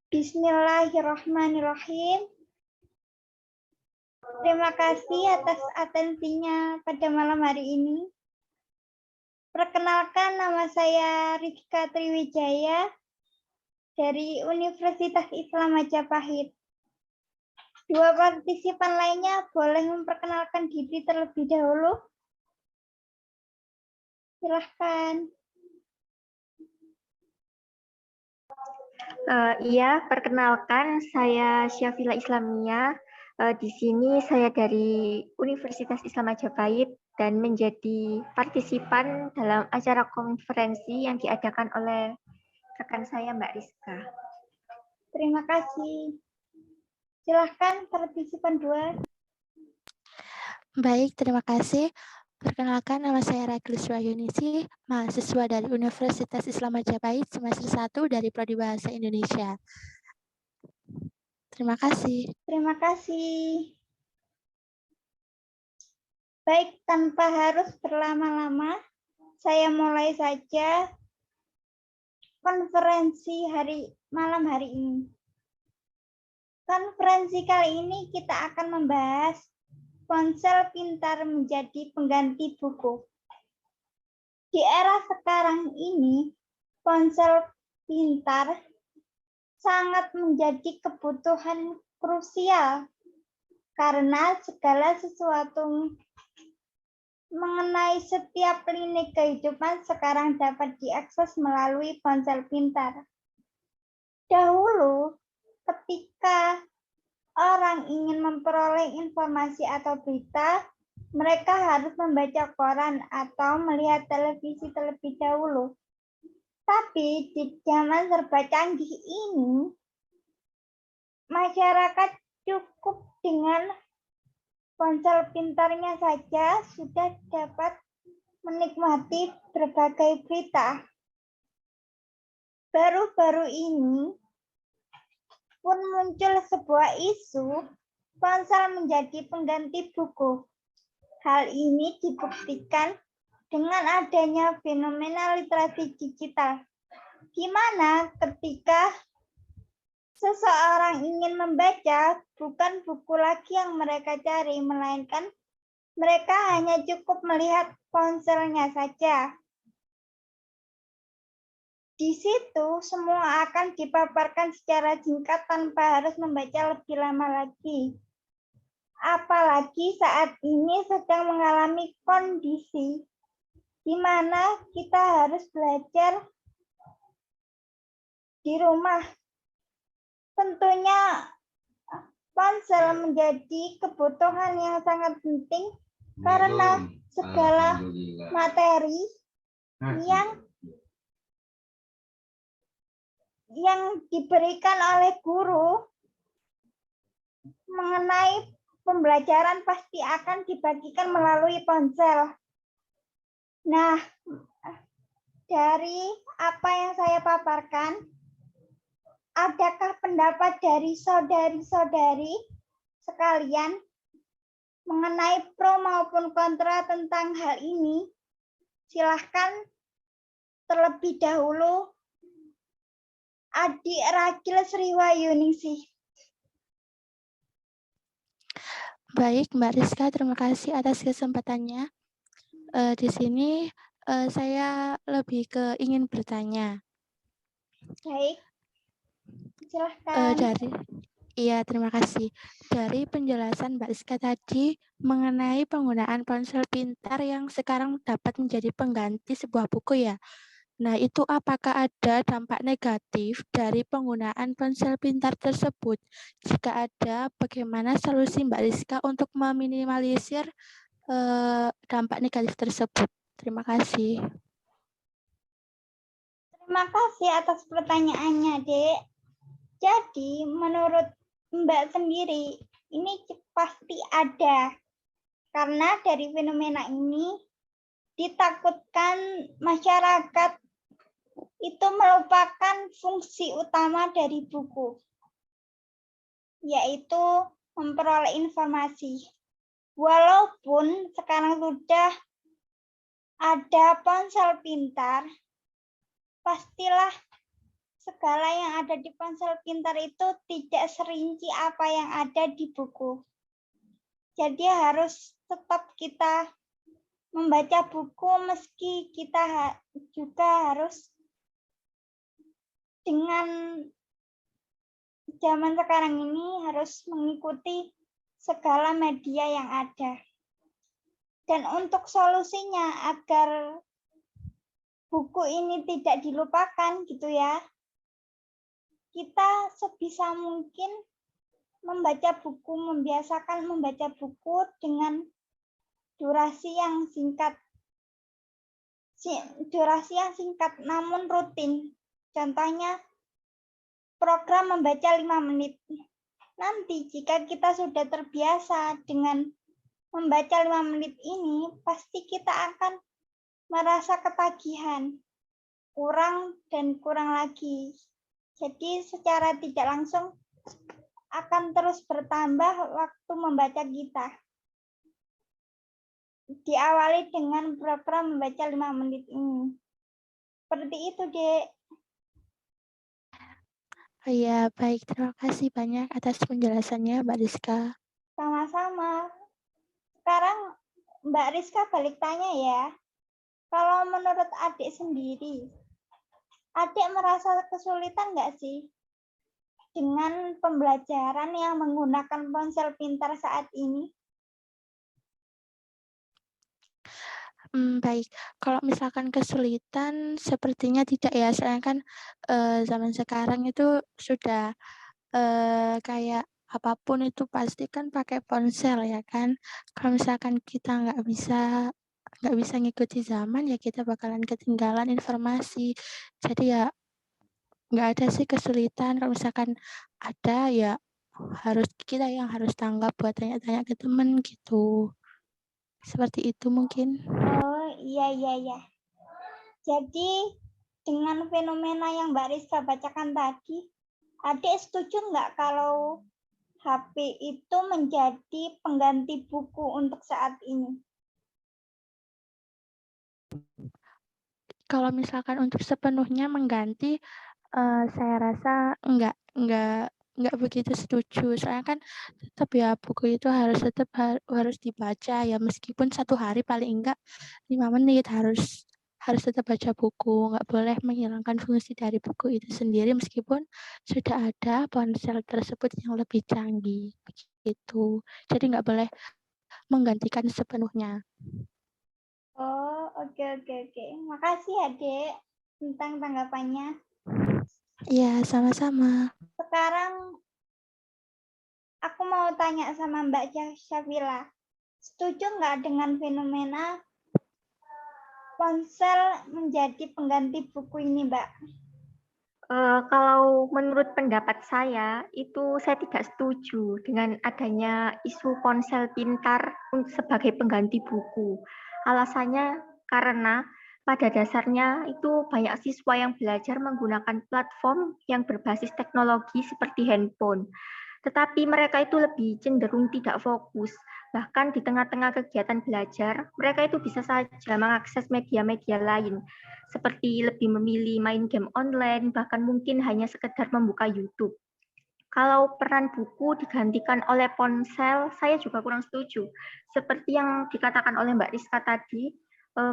Bismillahirrahmanirrahim. Terima kasih atas atensinya pada malam hari ini. Perkenalkan, nama saya Rizka Triwijaya dari Universitas Islam Majapahit. Dua partisipan lainnya boleh memperkenalkan diri terlebih dahulu. Silahkan. Iya, perkenalkan saya Syafila Islamia. Di sini saya dari Universitas Islam Majapahit dan menjadi partisipan dalam acara konferensi yang diadakan oleh rekan saya Mbak Rizka. Terima kasih. Silahkan partisipan 2. Baik, terima kasih. Perkenalkan, nama saya Raglis Wahyunisi, mahasiswa dari Universitas Islam Majapahit semester 1 dari Prodi Bahasa Indonesia. Terima kasih. Terima kasih. Baik, tanpa harus berlama-lama, saya mulai saja konferensi malam hari ini. Konferensi kali ini kita akan membahas ponsel pintar menjadi pengganti buku. Di era sekarang ini, ponsel pintar sangat menjadi kebutuhan krusial karena segala sesuatu mengenai setiap lini kehidupan sekarang dapat diakses melalui ponsel pintar. Dahulu, ketika orang ingin memperoleh informasi atau berita, mereka harus membaca koran atau melihat televisi terlebih dahulu. Tapi di zaman serba canggih ini, masyarakat cukup dengan ponsel pintarnya saja sudah dapat menikmati berbagai berita. Baru-baru ini pun muncul sebuah isu ponsel menjadi pengganti buku. Hal ini dibuktikan dengan adanya fenomena literasi digital, di mana ketika seseorang ingin membaca, bukan buku lagi yang mereka cari, melainkan mereka hanya cukup melihat ponselnya saja. Di situ semua akan dipaparkan secara singkat tanpa harus membaca lebih lama lagi. Apalagi saat ini sedang mengalami kondisi di mana kita harus belajar di rumah. Tentunya ponsel menjadi kebutuhan yang sangat penting karena segala materi yang diberikan oleh guru mengenai pembelajaran pasti akan dibagikan melalui ponsel. Nah, dari apa yang saya paparkan, adakah pendapat dari saudari-saudari sekalian mengenai pro maupun kontra tentang hal ini? Silahkan terlebih dahulu Adik Ragil Sriwayuningsih. Baik, Mbak Rizka, terima kasih atas kesempatannya. Di sini saya lebih ingin bertanya. Baik, silahkan. Iya, terima kasih. Dari penjelasan Mbak Rizka tadi mengenai penggunaan ponsel pintar yang sekarang dapat menjadi pengganti sebuah buku ya. Nah, itu apakah ada dampak negatif dari penggunaan ponsel pintar tersebut? Jika ada, bagaimana solusi Mbak Rizka untuk meminimalisir dampak negatif tersebut? Terima kasih. Terima kasih atas pertanyaannya, Dek. Jadi, menurut Mbak sendiri, ini pasti ada. Karena dari fenomena ini, ditakutkan masyarakat itu melupakan fungsi utama dari buku, yaitu memperoleh informasi. Walaupun sekarang sudah ada ponsel pintar, pastilah segala yang ada di ponsel pintar itu tidak serinci apa yang ada di buku. Jadi harus tetap kita membaca buku meski kita juga harus dengan zaman sekarang ini harus mengikuti segala media yang ada. Dan untuk solusinya agar buku ini tidak dilupakan gitu ya, kita sebisa mungkin membaca buku, membiasakan membaca buku dengan durasi yang singkat. Durasi yang singkat namun rutin. Contohnya program membaca 5 menit. Nanti jika kita sudah terbiasa dengan membaca 5 menit ini, pasti kita akan merasa ketagihan. Kurang dan kurang lagi. Jadi secara tidak langsung akan terus bertambah waktu membaca kita. Diawali dengan program membaca 5 menit ini. Seperti itu, Dek. Oh iya, baik. Terima kasih banyak atas penjelasannya, Mbak Rizka. Sama-sama. Sekarang Mbak Rizka balik tanya ya. Kalau menurut adik sendiri, adik merasa kesulitan nggak sih dengan pembelajaran yang menggunakan ponsel pintar saat ini? Baik, kalau misalkan kesulitan sepertinya tidak ya, soalnya kan zaman sekarang itu sudah kayak apapun itu pasti kan pakai ponsel ya kan. Kalau misalkan kita nggak bisa ngikuti zaman ya kita bakalan ketinggalan informasi. Jadi ya nggak ada sih kesulitan. Kalau misalkan ada ya kita yang harus tanggap buat tanya-tanya ke temen gitu. Seperti itu mungkin. Oh, iya. Jadi dengan fenomena yang Mbak Rizka bacakan tadi, adik setuju nggak kalau HP itu menjadi pengganti buku untuk saat ini? Kalau misalkan untuk sepenuhnya mengganti, saya rasa enggak begitu setuju. Soalnya kan tetap ya buku itu tetap harus dibaca ya meskipun satu hari paling enggak 5 menit harus tetap baca buku, nggak boleh menghilangkan fungsi dari buku itu sendiri meskipun sudah ada ponsel tersebut yang lebih canggih, begitu. Jadi nggak boleh menggantikan sepenuhnya. Oh, oke. Makasih ya, Dek, tentang tanggapannya. Iya, sama-sama. Sekarang aku mau tanya sama Mbak Syafila. Setuju nggak dengan fenomena ponsel menjadi pengganti buku ini, Mbak? Kalau menurut pendapat saya, itu saya tidak setuju dengan adanya isu ponsel pintar sebagai pengganti buku. Alasannya karena pada dasarnya itu banyak siswa yang belajar menggunakan platform yang berbasis teknologi seperti handphone. Tetapi mereka itu lebih cenderung tidak fokus. Bahkan di tengah-tengah kegiatan belajar, mereka itu bisa saja mengakses media-media lain, seperti lebih memilih main game online, bahkan mungkin hanya sekedar membuka YouTube. Kalau peran buku digantikan oleh ponsel, saya juga kurang setuju. Seperti yang dikatakan oleh Mbak Rizka tadi,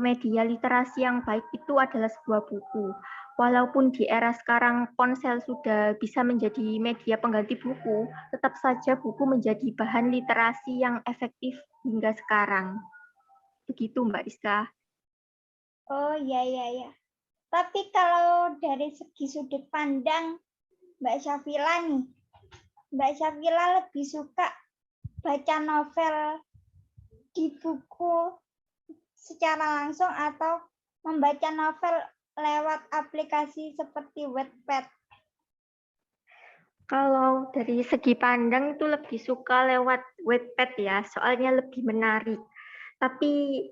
media literasi yang baik itu adalah sebuah buku. Walaupun di era sekarang ponsel sudah bisa menjadi media pengganti buku, tetap saja buku menjadi bahan literasi yang efektif hingga sekarang. Begitu Mbak Rizka. Oh, iya. Tapi kalau dari segi sudut pandang Mbak Syafila nih, Mbak Syafila lebih suka baca novel di buku secara langsung atau membaca novel lewat aplikasi seperti Wattpad? Kalau dari segi pandang itu lebih suka lewat Wattpad ya, soalnya lebih menarik. Tapi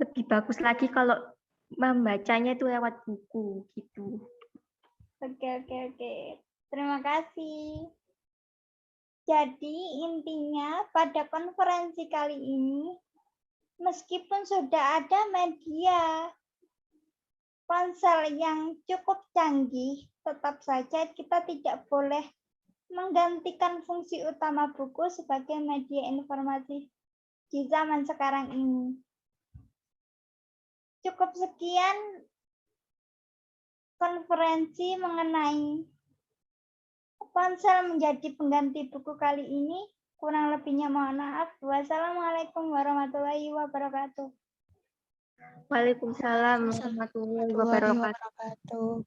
lebih bagus lagi kalau membacanya itu lewat buku gitu. Oke. Terima kasih. Jadi intinya pada konferensi kali ini, meskipun sudah ada media ponsel yang cukup canggih, tetap saja kita tidak boleh menggantikan fungsi utama buku sebagai media informasi di zaman sekarang ini. Cukup sekian konferensi mengenai ponsel menjadi pengganti buku kali ini. Kurang lebihnya mohon maaf. Wassalamualaikum warahmatullahi wabarakatuh. Waalaikumsalam warahmatullahi wabarakatuh.